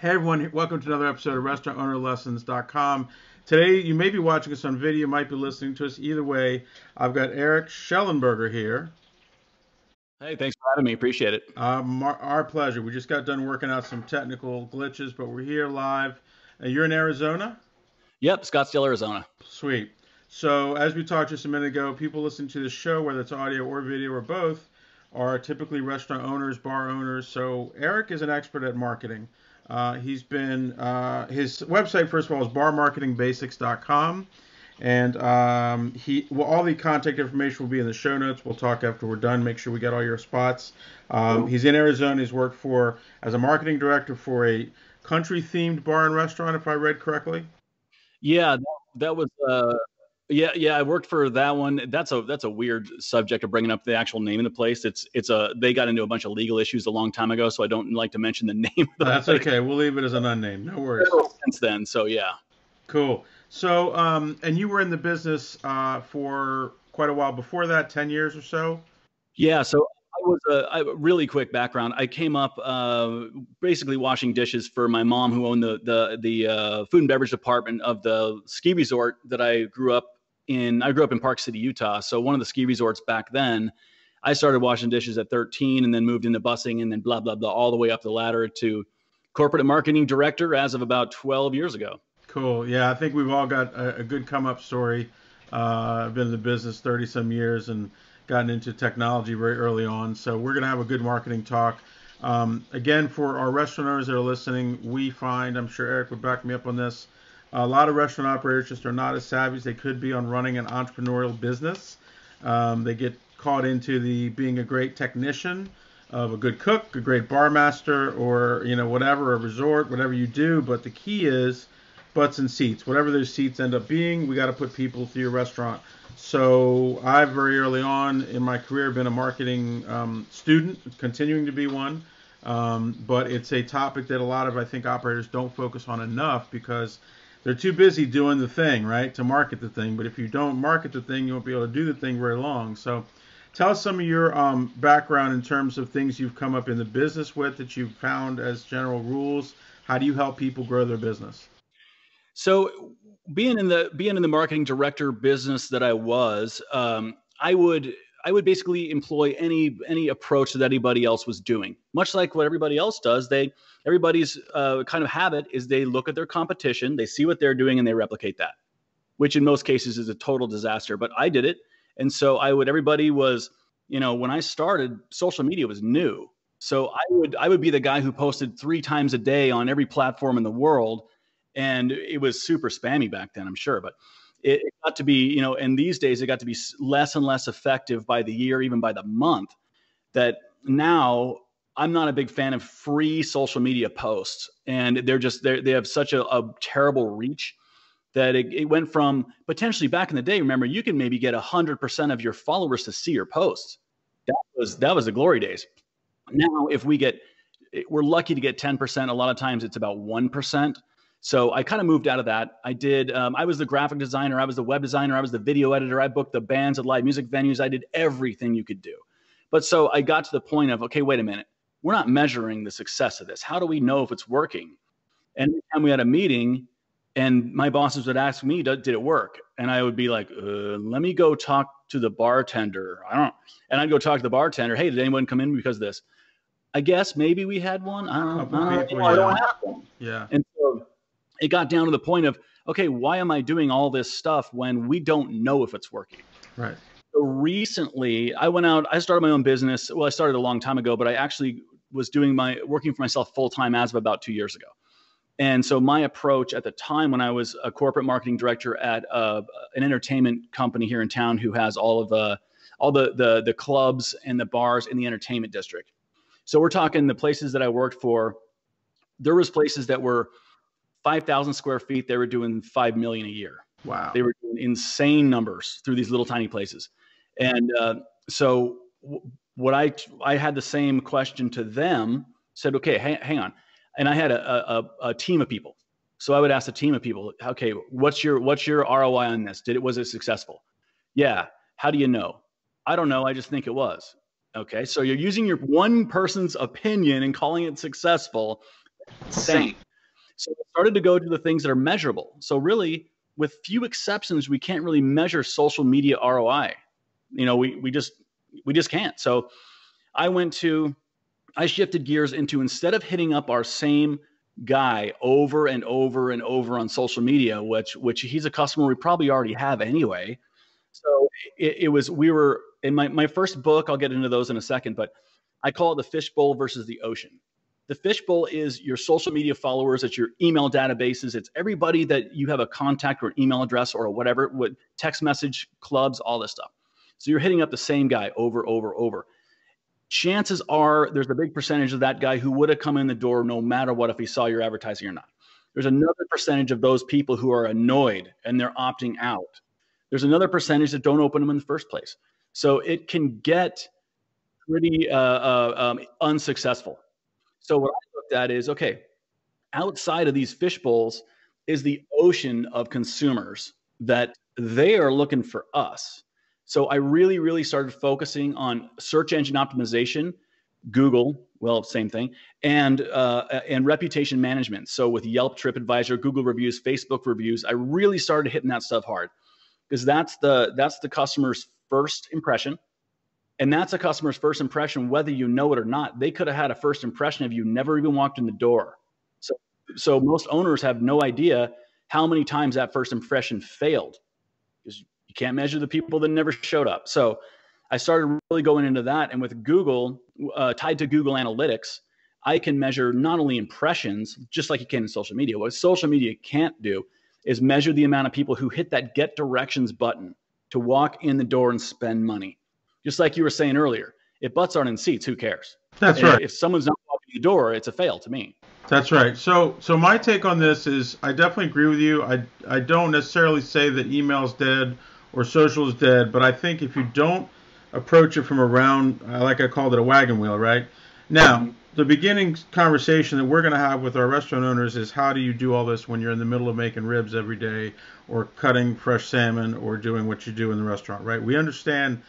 Hey everyone, welcome to another episode of RestaurantOwnerLessons.com. Today you may be watching us on video, might be listening to us. Either way, I've got Erik Shellenberger here. Hey, thanks for having me. Appreciate it. Our pleasure. We just got done working out some technical glitches, but we're here live. You're in Arizona? Yep, Scottsdale, Arizona. Sweet. So as we talked just a minute ago, people listening to the show, whether it's audio or video or both, are typically restaurant owners, bar owners. So Erik is an expert at marketing. His website, first of all, is barmarketingbasics.com. And all the contact information will be in the show notes. We'll talk after we're done. Make sure we get all your spots. He's in Arizona. He's worked as a marketing director for a country-themed bar and restaurant, if I read correctly. Yeah, that was I worked for that one. That's a weird subject of bringing up the actual name of the place. They got into a bunch of legal issues a long time ago, so I don't like to mention the name of the That's place. Okay. We'll leave it as an unnamed. No worries. Since then, so yeah. Cool. So, and you were in the business for quite a while before that, 10 years or so? Yeah, so I was a really quick background. I came up basically washing dishes for my mom, who owned the food and beverage department of the ski resort that I grew up in. I grew up in Park City, Utah. So one of the ski resorts back then, I started washing dishes at 13 and then moved into busing and then blah, blah, blah, all the way up the ladder to corporate and marketing director as of about 12 years ago. Cool. Yeah, I think we've all got a good come-up story. I've been in the business 30 some years and gotten into technology very early on. So we're going to have a good marketing talk. Again, for our restaurant owners that are listening, we find, I'm sure Erik would back me up on this, a lot of restaurant operators just are not as savvy as they could be on running an entrepreneurial business. They get caught into being a great technician, of a good cook, a great bar master, or whatever, a resort, whatever you do. But the key is butts and seats. Whatever those seats end up being, we got to put people through your restaurant. So I've very early on in my career been a marketing student, continuing to be one. But it's a topic that a lot of, I think, operators don't focus on enough because they're too busy doing the thing, right, to market the thing. But if you don't market the thing, you won't be able to do the thing very long. So tell us some of your background in terms of things you've come up in the business with that you've found as general rules. How do you help people grow their business? So being in the marketing director business that I was, I would basically employ any approach that anybody else was doing, much like what everybody else does. Everybody's kind of habit is they look at their competition, they see what they're doing, and they replicate that, which in most cases is a total disaster. But I did it, and so everybody was, when I started, social media was new, so I would be the guy who posted 3 times a day on every platform in the world. And it was super spammy back then, I'm sure. But it got to be, and these days it got to be less and less effective by the year, even by the month, that now I'm not a big fan of free social media posts. And they have such a terrible reach that it went from potentially back in the day. Remember, you can maybe get 100% of your followers to see your posts. That was the glory days. Now, we're lucky to get 10%. A lot of times it's about 1%. So I kind of moved out of that. I was the graphic designer. I was the web designer. I was the video editor. I booked the bands at live music venues. I did everything you could do. But so I got to the point of, okay, wait a minute. We're not measuring the success of this. How do we know if it's working? And every time we had a meeting and my bosses would ask me, did it work? And I would be like, let me go talk to the bartender. And I'd go talk to the bartender. Hey, did anyone come in because of this? I guess maybe we had one. I don't know. I don't have one. Yeah. And so it got down to the point of, okay, why am I doing all this stuff when we don't know if it's working? Right. So recently, I started my own business. Well, I started a long time ago, but I actually was working for myself full time as of about 2 years ago. And so my approach at the time when I was a corporate marketing director at an entertainment company here in town who has all the clubs and the bars in the entertainment district. So we're talking the places that I worked for. There was places that were 5,000 square feet. They were doing 5 million a year. Wow. They were doing insane numbers through these little tiny places. And so what I had the same question to them, said, okay, hang on. And I had a team of people. So I would ask the team of people, okay, what's your ROI on this? Was it successful? Yeah. How do you know? I don't know. I just think it was. Okay. So you're using your one person's opinion and calling it successful. Insane. So I started to go to the things that are measurable. So really, with few exceptions, we can't really measure social media ROI. We just can't. So I shifted gears into, instead of hitting up our same guy over and over and over on social media, which he's a customer we probably already have anyway. So we were in my first book. I'll get into those in a second, but I call it the fishbowl versus the ocean. The fishbowl is your social media followers. It's your email databases. It's everybody that you have a contact or an email address or whatever, with text message clubs, all this stuff. So you're hitting up the same guy over. Chances are there's a big percentage of that guy who would have come in the door no matter what, if he saw your advertising or not. There's another percentage of those people who are annoyed and they're opting out. There's another percentage that don't open them in the first place. So it can get pretty unsuccessful. So what I looked at is, okay, outside of these fish bowls is the ocean of consumers that they are looking for us. So I really, really started focusing on search engine optimization, Google, well, same thing, and reputation management. So with Yelp, TripAdvisor, Google reviews, Facebook reviews, I really started hitting that stuff hard, because that's the customer's first impression. And that's a customer's first impression, whether you know it or not. They could have had a first impression of you, never even walked in the door. So most owners have no idea how many times that first impression failed, because you can't measure the people that never showed up. So I started really going into that. And with Google, tied to Google Analytics, I can measure not only impressions, just like you can in social media. What social media can't do is measure the amount of people who hit that get directions button to walk in the door and spend money. Just like you were saying earlier, if butts aren't in seats, who cares? That's right. If someone's not walking in the door, it's a fail to me. That's right. So my take on this is, I definitely agree with you. I don't necessarily say that email's dead or social is dead, but I think if you don't approach it from around, like I called it, a wagon wheel, right? Now, the beginning conversation that we're going to have with our restaurant owners is, how do you do all this when you're in the middle of making ribs every day, or cutting fresh salmon, or doing what you do in the restaurant, right? We understand,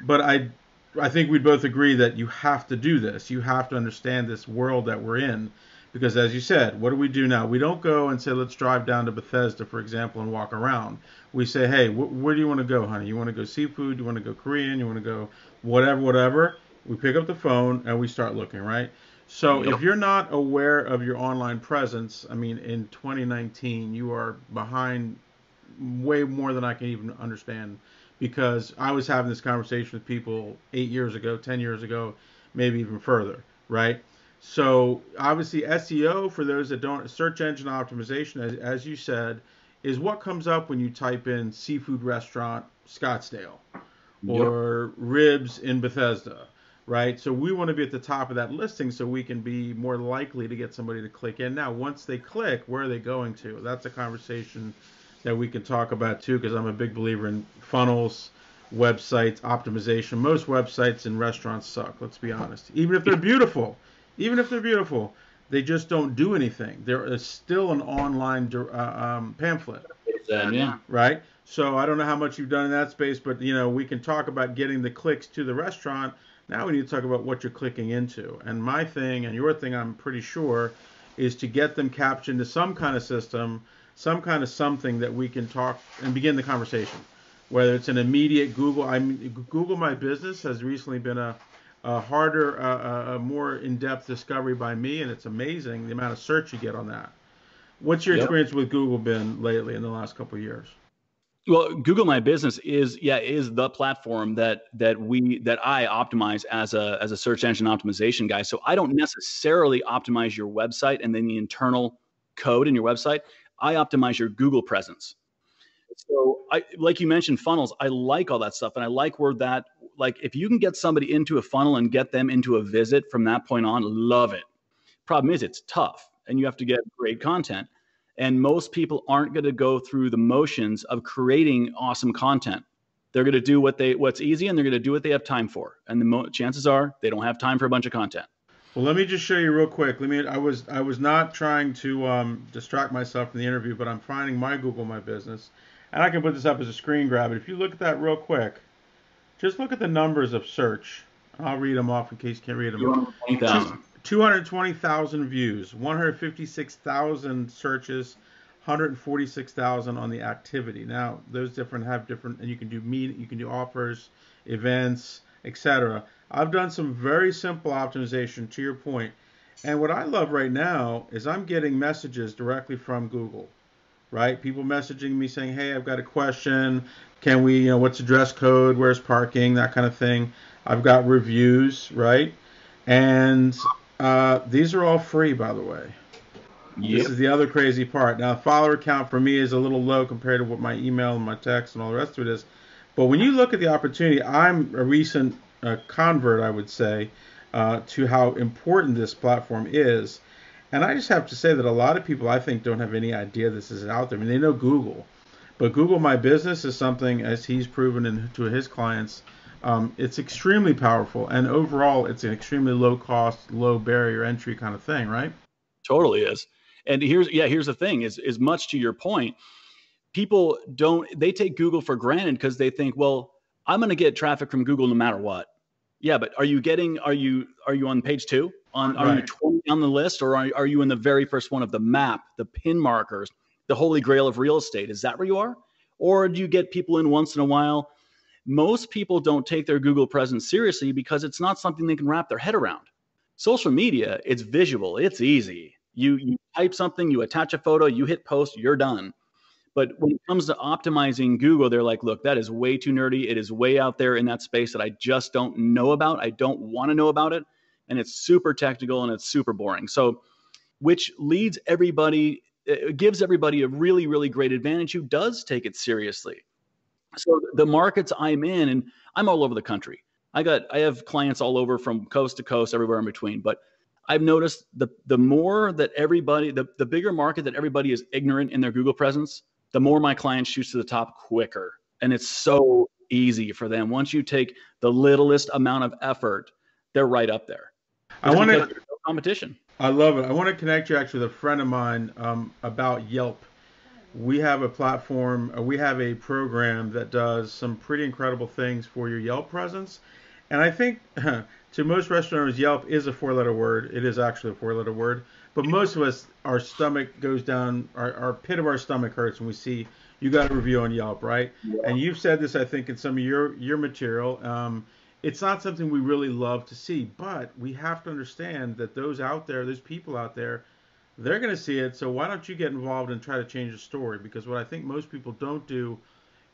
but I think we'd both agree that you have to do this. You have to understand this world that we're in. Because as you said, what do we do now? We don't go and say, let's drive down to Bethesda, for example, and walk around. We say, hey, where do you want to go, honey? You want to go seafood? You want to go Korean? You want to go whatever? We pick up the phone and we start looking, right? So If you're not aware of your online presence, I mean, in 2019, you are behind way more than I can even understand. Because I was having this conversation with people 8 years ago, 10 years ago, maybe even further, right? So obviously SEO, for those that don't, search engine optimization, as you said, is what comes up when you type in seafood restaurant Scottsdale or ribs in Bethesda, right? So we want to be at the top of that listing so we can be more likely to get somebody to click in. Now, once they click, where are they going to? That's a conversation that we can talk about too, because I'm a big believer in funnels, websites, optimization. Most websites in restaurants suck, let's be honest. Even if they're beautiful, they just don't do anything. There is still an online pamphlet. Yeah. Right? So I don't know how much you've done in that space, but we can talk about getting the clicks to the restaurant. Now we need to talk about what you're clicking into. And my thing and your thing, I'm pretty sure, is to get them captured into some kind of system, some kind of something that we can talk and begin the conversation. Whether it's an immediate Google. Google My Business has recently been a harder, a more in-depth discovery by me, and it's amazing the amount of search you get on that. What's your experience with Google been lately in the last couple of years? Well, Google My Business is the platform that I optimize as a search engine optimization guy. So I don't necessarily optimize your website and then the internal code in your website. I optimize your Google presence. So like you mentioned, funnels, I like all that stuff. And I like if you can get somebody into a funnel and get them into a visit from that point on, love it. Problem is, it's tough and you have to get great content. And most people aren't going to go through the motions of creating awesome content. They're going to do what's easy, and they're going to do what they have time for. And the chances are they don't have time for a bunch of content. Well, let me just show you real quick. I was not trying to distract myself from the interview, but I'm finding my Google My Business. And I can put this up as a screen grab. But if you look at that real quick, just look at the numbers of search. I'll read them off in case you can't read them. 20,000. 220,000 views, 156,000 searches, 146,000 on the activity. Now, those have different, and you can do offers, events, etc. I've done some very simple optimization to your point. And what I love right now is I'm getting messages directly from Google, right? People messaging me saying, "Hey, I've got a question. Can we, what's the dress code? Where's parking? That kind of thing." I've got reviews, right? And these are all free, by the way. Yep. This is the other crazy part. Now, follower count for me is a little low compared to what my email and my text and all the rest of it is. But when you look at the opportunity, I'm a recent convert, I would say, to how important this platform is. And I just have to say that a lot of people, I think, don't have any idea this is out there. I mean, they know Google. But Google My Business is something, as he's proven to his clients, it's extremely powerful. And overall, it's an extremely low cost, low barrier entry kind of thing, right? Totally is. And here's the thing is much to your point, people they take Google for granted because they think, well, I'm going to get traffic from Google no matter what. Yeah, but are you on page 2? Are you 20 on the list, or are you in the very first one of the map, the pin markers, the holy grail of real estate? Is that where you are? Or do you get people in once in a while? Most people don't take their Google presence seriously because it's not something they can wrap their head around. Social media, it's visual, it's easy. You type something, you attach a photo, you hit post, you're done. But when it comes to optimizing Google, they're like, look, that is way too nerdy. It is way out there in that space that I just don't know about. I don't want to know about it. And it's super technical and it's super boring. So, which leads everybody, it gives everybody a really, really great advantage who does take it seriously. So the markets I'm in, and I'm all over the country. I have clients all over from coast to coast, everywhere in between. But I've noticed the more that the bigger market that everybody is ignorant in their Google presence, the more my clients shoot to the top quicker. And it's so easy for them. Once you take the littlest amount of effort, they're right up there. I want to competition. I love it. I want to connect you actually with a friend of mine about Yelp. We have a platform, we have a program that does some pretty incredible things for your Yelp presence. And I think to most restaurant owners, Yelp is a 4-letter word. It is actually a 4-letter word. But most of us, our stomach goes down, our pit of our stomach hurts when we see you got a review on Yelp, right? Yeah. And you've said this, I think, in some of your material. It's not something we really love to see, but we have to understand that those people out there, they're going to see it. So why don't you get involved and try to change the story? Because what I think most people don't do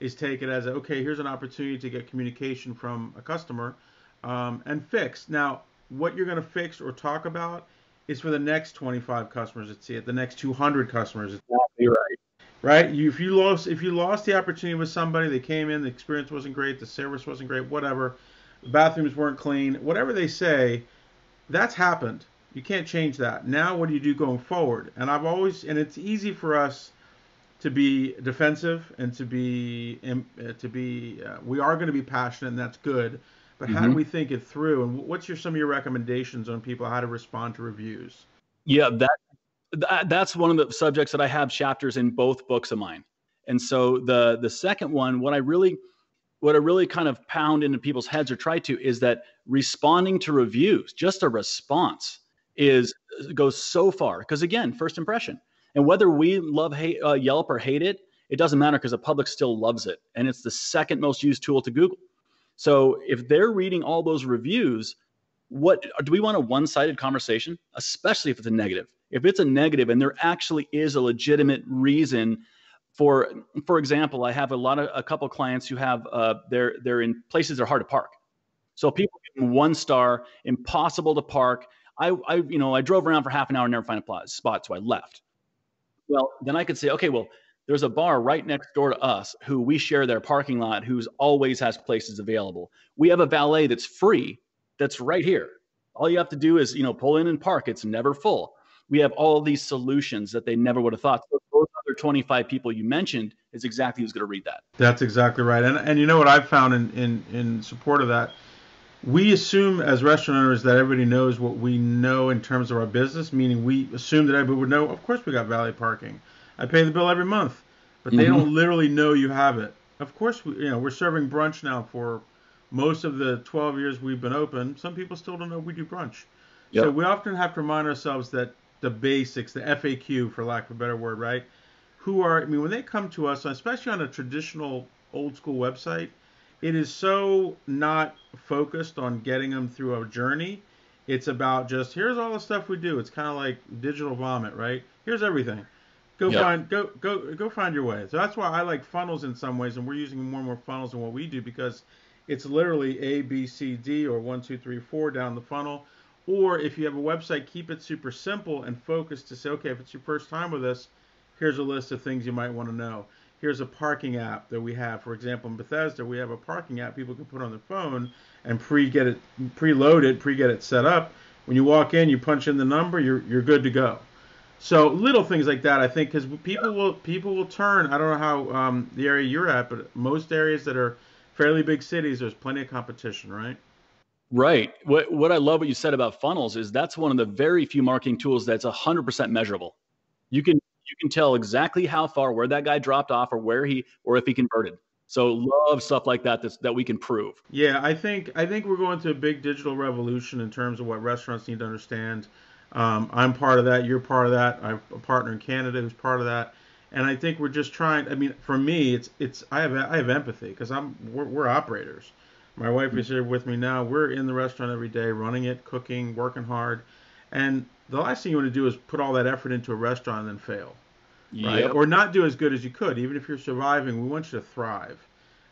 is take it as, okay, here's an opportunity to get communication from a customer and fix. Now, what you're going to fix or talk about is for the next 25 customers that see it, the next 200 customers. Exactly right. Right? If you lost the opportunity with somebody, they came in, the experience wasn't great, the service wasn't great, whatever, the bathrooms weren't clean, whatever they say, that's happened. You can't change that. Now, what do you do going forward? And it's easy for us to be defensive and we are going to be passionate, and that's good. But how do we think it through? And what's some of your recommendations on people how to respond to reviews? Yeah, that's one of the subjects that I have chapters in both books of mine. And so the second one, what I really kind of pound into people's heads or try to is that responding to reviews, just a response goes so far. Because again, first impression. And whether we love Yelp or hate it, it doesn't matter because the public still loves it. And it's the second most used tool to Google. So if they're reading all those reviews, do we want a one-sided conversation? Especially if it's a negative. If it's a negative and there actually is a legitimate reason for example, I have a couple clients who have they're in places that are hard to park. So people give them 1 star, impossible to park. I drove around for half an hour and never find a spot, so I left. Well, then I could say, okay, well, there's a bar right next door to us who we share their parking lot, who's always has places available. We have a valet that's free, that's right here. All you have to do is, pull in and park. It's never full. We have all these solutions that they never would have thought. So those other 25 people you mentioned is exactly who's going to read that. That's exactly right. And you know what I've found in support of that? We assume as restaurant owners that everybody knows what we know in terms of our business, meaning we assume that everybody would know, of course we got valet parking. I pay the bill every month, but they don't literally know you have it. Of course, we're serving brunch now for most of the 12 years we've been open. Some people still don't know we do brunch. So Yep. we often have to remind ourselves that the basics, the FAQ, for lack of a better word, right? I mean, when they come to us, especially on a traditional old school website, it is so not focused on getting them through a journey. It's about just here's all the stuff we do. It's kind of like digital vomit, right? Here's everything. Yep. Go find your way. So that's why I like funnels in some ways, and we're using more and more funnels in what we do because it's literally A, B, C, D, or 1, 2, 3, 4 down the funnel. Or if you have a website, keep it super simple and focused to say, okay, if it's your first time with us, here's a list of things you might want to know. Here's a parking app that we have. For example, in Bethesda, we have a parking app people can put on their phone and pre-get it set up. When you walk in, you punch in the number, you're good to go. So little things like that, I think, because people will turn. I don't know how the area you're at, but most areas that are fairly big cities, there's plenty of competition, right? Right. What I love what you said about funnels is that's one of the very few marketing tools that's 100% measurable. You can tell exactly how far, where that guy dropped off, or if he converted. So love stuff like that we can prove. Yeah, I think we're going to a big digital revolution in terms of what restaurants need to understand. I'm part of that. You're part of that. I have a partner in Canada who's part of that, and I think we're just trying. I mean, for me, it's I have empathy because we're operators. My wife is here with me now. We're in the restaurant every day, running it, cooking, working hard, and the last thing you want to do is put all that effort into a restaurant and then fail, right? Yep. Or not do as good as you could. Even if you're surviving, we want you to thrive.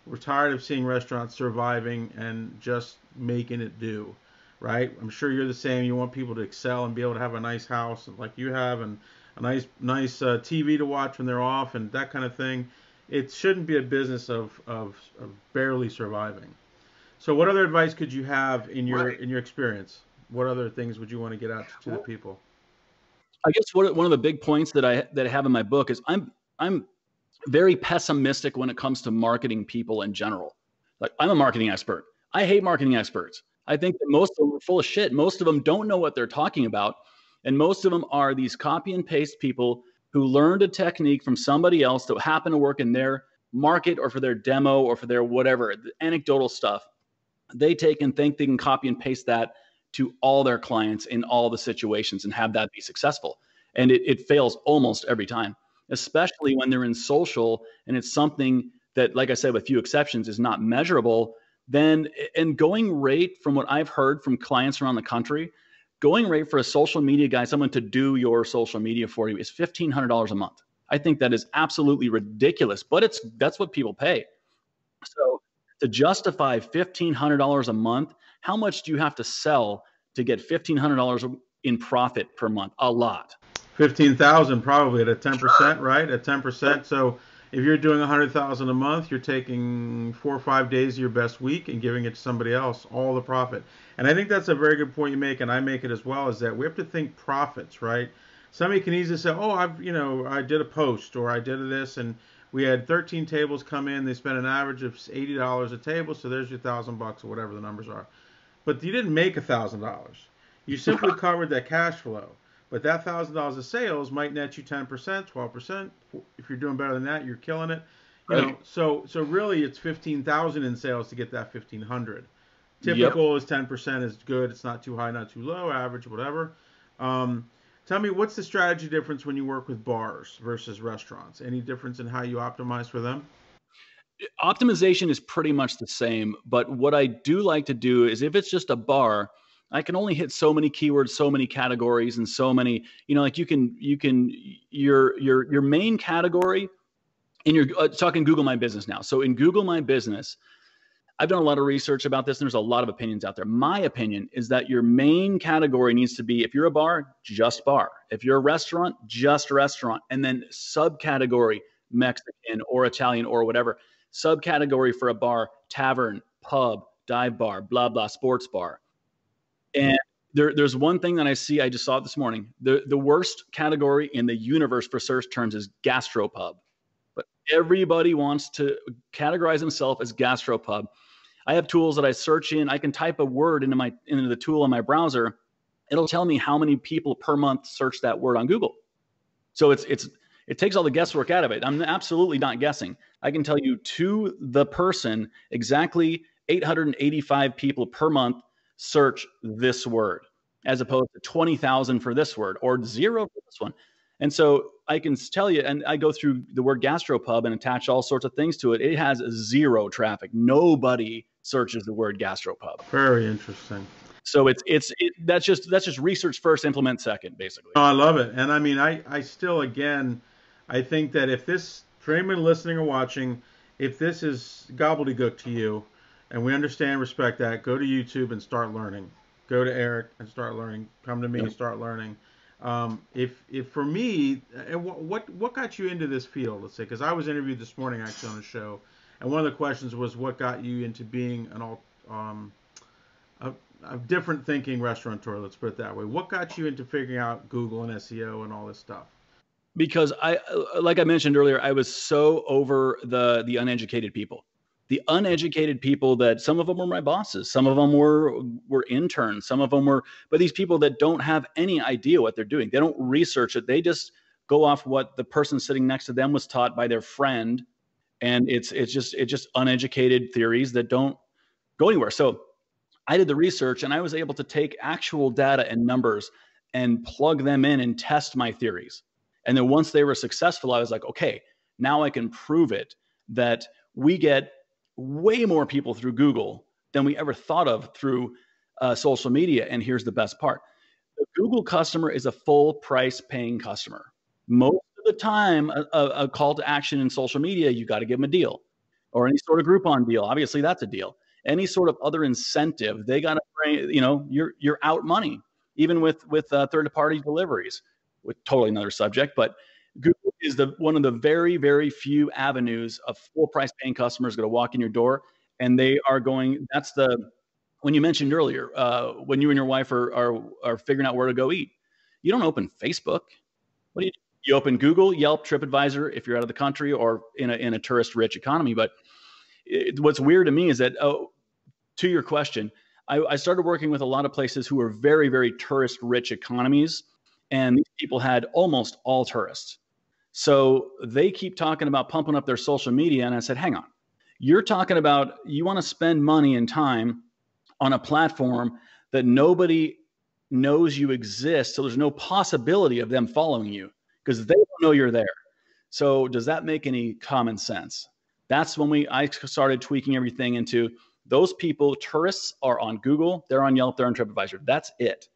We're tired of seeing restaurants surviving and just making it do, right? I'm sure you're the same. You want people to excel and be able to have a nice house like you have, and a nice TV to watch when they're off, and that kind of thing. It shouldn't be a business of barely surviving. So, what other advice could you have in your experience? What other things would you want to get out to the people? I guess one of the big points that I have in my book is I'm very pessimistic when it comes to marketing people in general. Like I'm a marketing expert. I hate marketing experts. I think that most of them are full of shit. Most of them don't know what they're talking about. And most of them are these copy and paste people who learned a technique from somebody else that happened to work in their market or for their demo or for their whatever, the anecdotal stuff. They take and think they can copy and paste that to all their clients in all the situations and have that be successful. And it fails almost every time, especially when they're in social and it's something that, like I said, with few exceptions, is not measurable. Then, and going rate from what I've heard from clients around the country, going rate for a social media guy, someone to do your social media for you, is $1,500 a month. I think that is absolutely ridiculous, but that's what people pay. So to justify $1,500 a month, how much do you have to sell to get $1,500 in profit per month? A lot. 15,000 probably at a 10%, right? At 10%. So if you're doing 100,000 a month, you're taking 4 or 5 days of your best week and giving it to somebody else, all the profit. And I think that's a very good point you make, and I make it as well, is that we have to think profits, right? Somebody can easily say, oh, I did a post or I did this, and we had 13 tables come in. They spent an average of $80 a table, so there's your $1,000 or whatever the numbers are. But you didn't make $1,000. You simply covered that cash flow. But that $1,000 of sales might net you 10%, 12%. If you're doing better than that, you're killing it. Right. So really it's 15,000 in sales to get that 1,500. Yep. Typical is 10% is good. It's not too high, not too low, average, whatever. Tell me, what's the strategy difference when you work with bars versus restaurants? Any difference in how you optimize for them? Optimization is pretty much the same, but what I do like to do is if it's just a bar, I can only hit so many keywords, so many categories, and so many, like your main category in your talking Google My Business now. So in Google My Business, I've done a lot of research about this, and there's a lot of opinions out there. My opinion is that your main category needs to be, if you're a bar, just bar. If you're a restaurant, just restaurant. And then subcategory, Mexican or Italian or whatever. Subcategory for a bar, tavern, pub, dive bar, blah, blah, sports bar. And there's one thing that I see, I just saw it this morning. The worst category in the universe for search terms is gastropub. But everybody wants to categorize himself as gastropub. I have tools that I search in. I can type a word into the tool in my browser. It'll tell me how many people per month search that word on Google. So it takes all the guesswork out of it. I'm absolutely not guessing. I can tell you to the person exactly 885 people per month search this word. as opposed to 20,000 for this word or 0 for this one. And so I can tell you, and I go through the word gastropub and attach all sorts of things to it. It has 0 traffic. Nobody searches the word gastropub. Very interesting. So that's just research first, implement second, basically. No, I love it. And I mean, I still, again, I think that if this, for anyone listening or watching, if this is gobbledygook to you, and we understand, respect that, go to YouTube and start learning. Go to Erik and start learning. Come to me and start learning. If for me, what got you into this field? Let's say, because I was interviewed this morning actually on a show, and one of the questions was what got you into being a different thinking restaurateur. Let's put it that way. What got you into figuring out Google and SEO and all this stuff? Because like I mentioned earlier, I was so over the uneducated people. The uneducated people that some of them were my bosses, some of them were interns, some of them were, but these people that don't have any idea what they're doing. They don't research it. They just go off what the person sitting next to them was taught by their friend. And it's just uneducated theories that don't go anywhere. So I did the research and I was able to take actual data and numbers and plug them in and test my theories. And then once they were successful, I was like, okay, now I can prove it that we get way more people through Google than we ever thought of through social media. And here's the best part. The Google customer is a full price paying customer. Most of the time, a call to action in social media, you got to give them a deal or any sort of Groupon deal. Obviously, that's a deal. Any sort of other incentive, they got to bring, you're out money, even with third-party deliveries, with totally another subject. But Google is one of the very, very few avenues of full price paying customers going to walk in your door. And they are going, when you mentioned earlier, when you and your wife are figuring out where to go eat, you don't open Facebook. What do you do? You open Google, Yelp, TripAdvisor, if you're out of the country or in a tourist rich economy. But what's weird to me is that, to your question, I started working with a lot of places who were very, very tourist rich economies. And these people had almost all tourists. So they keep talking about pumping up their social media. And I said, hang on, you're talking about, you want to spend money and time on a platform that nobody knows you exist. So there's no possibility of them following you because they don't know you're there. So does that make any common sense? That's when I started tweaking everything into those people. Tourists are on Google, they're on Yelp, they're on TripAdvisor. That's it.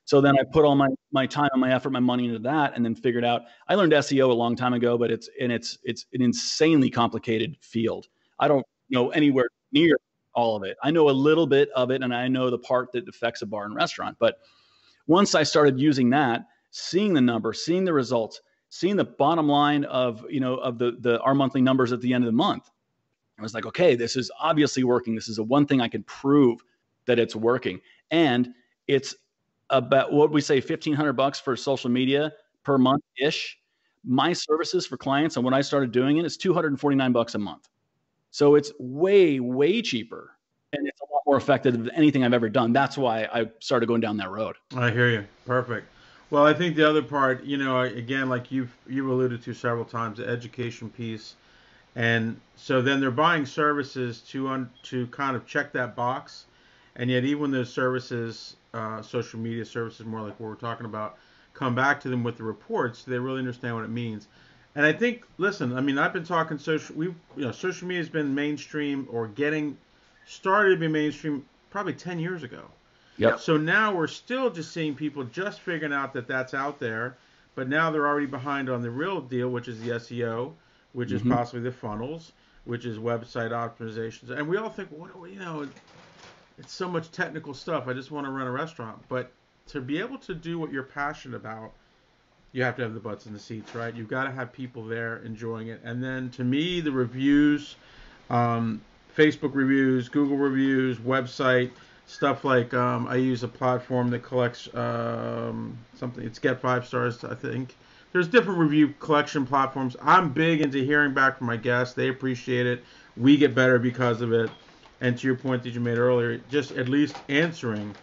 So then I put all my time and my effort, my money into that, and then figured out. I learned SEO a long time ago, but it's an insanely complicated field. I don't know anywhere near all of it. I know a little bit of it, and I know the part that affects a bar and restaurant. But once I started using that, seeing the numbers, seeing the results, seeing the bottom line of our monthly numbers at the end of the month, I was like, okay, this is obviously working. This is the one thing I can prove that it's working, and it's about what we say $1,500 for social media per month ish. My services for clients and when I started doing it is $249 a month. So it's way, way cheaper and it's a lot more effective than anything I've ever done. That's why I started going down that road. I hear you. Perfect. Well, I think the other part, again, like you've alluded to several times, the education piece. And so then they're buying services to kind of check that box. And yet even those services, social media services, more like what we're talking about, come back to them with the reports. So they really understand what it means. And I think, listen, I mean, I've been talking social media has been mainstream or getting started to be mainstream probably 10 years ago. Yep. So now we're still just seeing people just figuring out that that's out there, but now they're already behind on the real deal, which is the SEO, which is possibly the funnels, which is website optimizations. And we all think, it's so much technical stuff. I just want to run a restaurant. But to be able to do what you're passionate about, you have to have the butts in the seats, right? You've got to have people there enjoying it. And then to me, the reviews, Facebook reviews, Google reviews, website, stuff like I use a platform that collects something. It's Get 5 Stars, I think. There's different review collection platforms. I'm big into hearing back from my guests. They appreciate it. We get better because of it. And to your point that you made earlier, just at least answering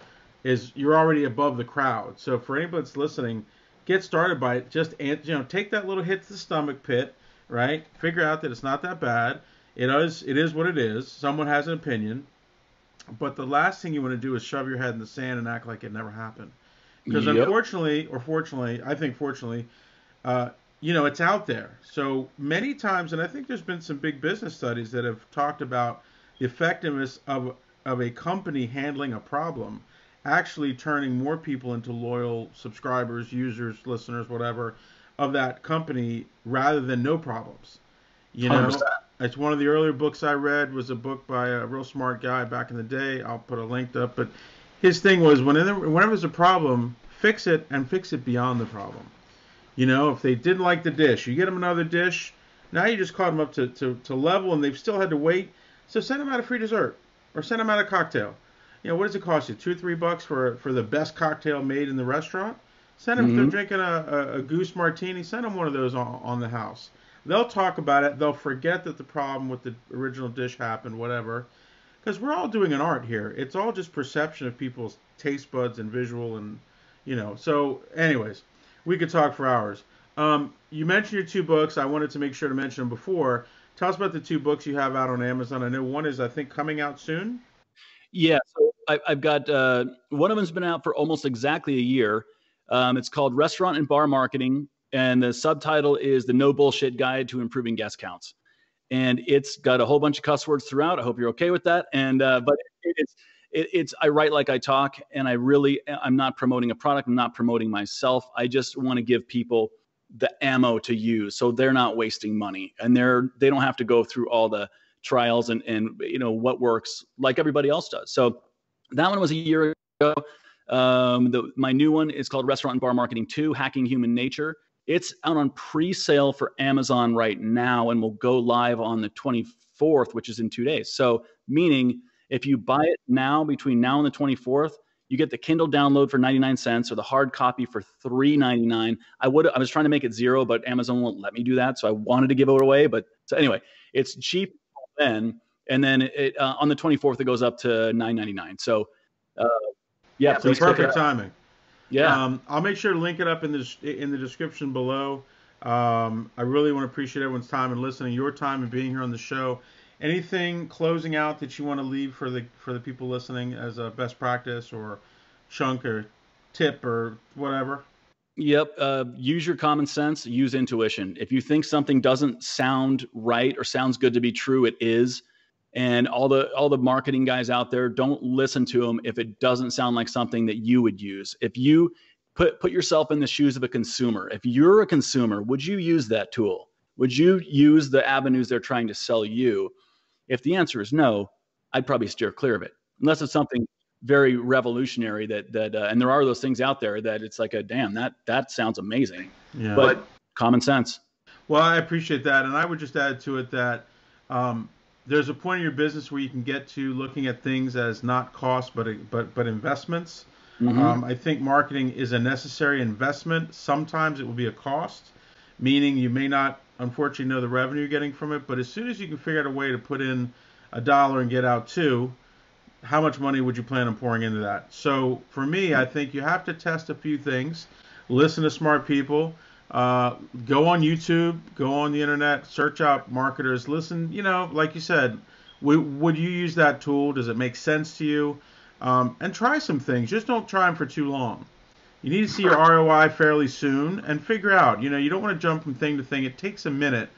is you're already above the crowd. So for anybody that's listening, get started by it. Just take that little hit to the stomach pit, right? Figure out that it's not that bad. It is what it is. Someone has an opinion. But the last thing you want to do is shove your head in the sand and act like it never happened. Because Yep. unfortunately, or fortunately, I think fortunately, uh, it's out there. So many times, and I think there's been some big business studies that have talked about the effectiveness of a company handling a problem, actually turning more people into loyal subscribers, users, listeners, whatever, of that company rather than no problems. You know, 100%. it's one of the earlier books I read was a book by a real smart guy back in the day. I'll put a link up, but his thing was whenever there's a problem, fix it and fix it beyond the problem. If they didn't like the dish, you get them another dish. Now you just caught them up to level, and they've still had to wait. So send them out a free dessert, or send them out a cocktail. What does it cost you? $2 or $3 for the best cocktail made in the restaurant? Send them if they're Hmm. drinking a goose martini. Send them one of those on the house. They'll talk about it. They'll forget that the problem with the original dish happened, whatever. Because we're all doing an art here. It's all just perception of people's taste buds and visual and. So, anyways, we could talk for hours. You mentioned your two books. I wanted to make sure to mention them before. Tell us about the two books you have out on Amazon. I know one is, I think, coming out soon. Yeah. So I've got one of them's been out for almost exactly a year. It's called Restaurant and Bar Marketing, and the subtitle is The No Bullshit Guide to Improving Guest Counts. And it's got a whole bunch of cuss words throughout. I hope you're okay with that. And but it's I write like I talk, and I'm not promoting a product. I'm not promoting myself. I just want to give people the ammo to use, so they're not wasting money, and they don't have to go through all the trials and what works like everybody else does. So that one was a year ago. My new one is called Restaurant and Bar Marketing 2: Hacking Human Nature. It's out on pre-sale for Amazon right now and will go live on the 24th, which is in 2 days. So meaning if you buy it now, between now and the 24th, you get the Kindle download for 99 cents or the hard copy for $3.99. I was trying to make it zero, but Amazon won't let me do that. So I wanted to give it away. But so anyway, it's cheap then. And then on the 24th, it goes up to $9.99. So yeah, So please pick it perfect up. timing. Yeah. I'll make sure to link it up in the description below. I really want to appreciate everyone's time and listening, your time and being here on the show. Anything closing out that you want to leave for the people listening as a best practice or chunk or tip or whatever? Yep. Use your common sense. Use intuition. If you think something doesn't sound right or sounds good to be true, it is. And all the marketing guys out there, don't listen to them if it doesn't sound like something that you would use. If you put yourself in the shoes of a consumer, if you're a consumer, would you use that tool? Would you use the avenues they're trying to sell you? If the answer is no, I'd probably steer clear of it, unless it's something very revolutionary and there are those things out there that it's like damn, that sounds amazing, Yeah. but common sense. Well, I appreciate that, and I would just add to it that there's a point in your business where you can get to looking at things as not costs, but investments. Mm-hmm. I think marketing is a necessary investment. Sometimes it will be a cost, meaning you may not, unfortunately, know the revenue you're getting from it. But as soon as you can figure out a way to put in $1 and get out two, how much money would you plan on pouring into that? So for me, I think you have to test a few things, listen to smart people, go on YouTube, go on the internet, search out marketers, listen. Like you said, would you use that tool? Does it make sense to you? And try some things. Just don't try them for too long. You need to see your ROI fairly soon and figure out. You don't want to jump from thing to thing. It takes a minute.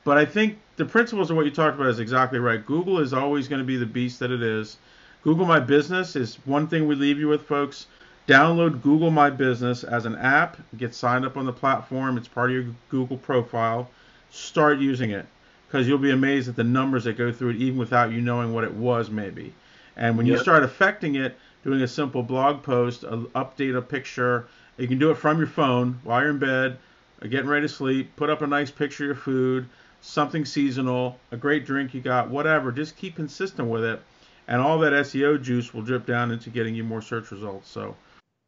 But I think the principles of what you talked about is exactly right. Google is always going to be the beast that it is. Google My Business is one thing we leave you with, folks. Download Google My Business as an app. Get signed up on the platform. It's part of your Google profile. Start using it because you'll be amazed at the numbers that go through it even without you knowing what it was maybe. And when you Yep. start affecting it, doing a simple blog post, update a picture, you can do it from your phone while you're in bed, getting ready to sleep, put up a nice picture of your food, something seasonal, a great drink you got, whatever. Just keep consistent with it. And all that SEO juice will drip down into getting you more search results. So,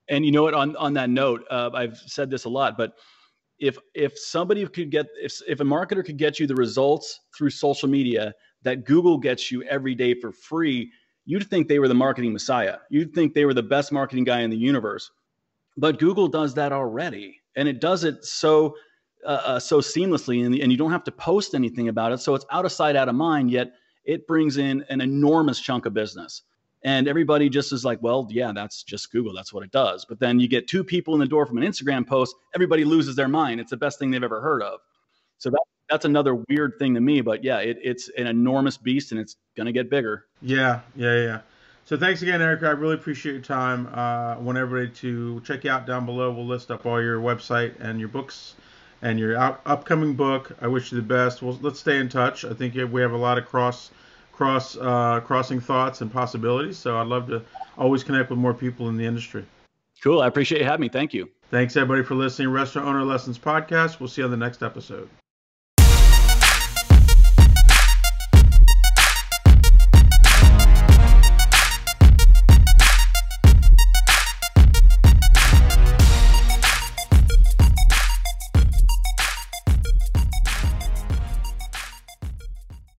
And you know what? On that note, I've said this a lot, but if somebody could get if a marketer could get you the results through social media that Google gets you every day for free, you'd think they were the marketing messiah. You'd think they were the best marketing guy in the universe. But Google does that already, and it does it so seamlessly, and you don't have to post anything about it. So it's out of sight, out of mind. Yet it brings in an enormous chunk of business. And everybody just is like, well, yeah, that's just Google. That's what it does. But then you get 2 people in the door from an Instagram post, everybody loses their mind. It's the best thing they've ever heard of. So that's another weird thing to me. But yeah, it's an enormous beast, and it's going to get bigger. Yeah. So thanks again, Erik. I really appreciate your time. I want everybody to check you out down below. We'll list up all your website and your books and your upcoming book. I wish you the best. Let's stay in touch. I think we have a lot of crossing thoughts and possibilities. So I'd love to always connect with more people in the industry. Cool. I appreciate you having me. Thank you. Thanks, everybody, for listening. Restaurant Owner Lessons Podcast. We'll see you on the next episode.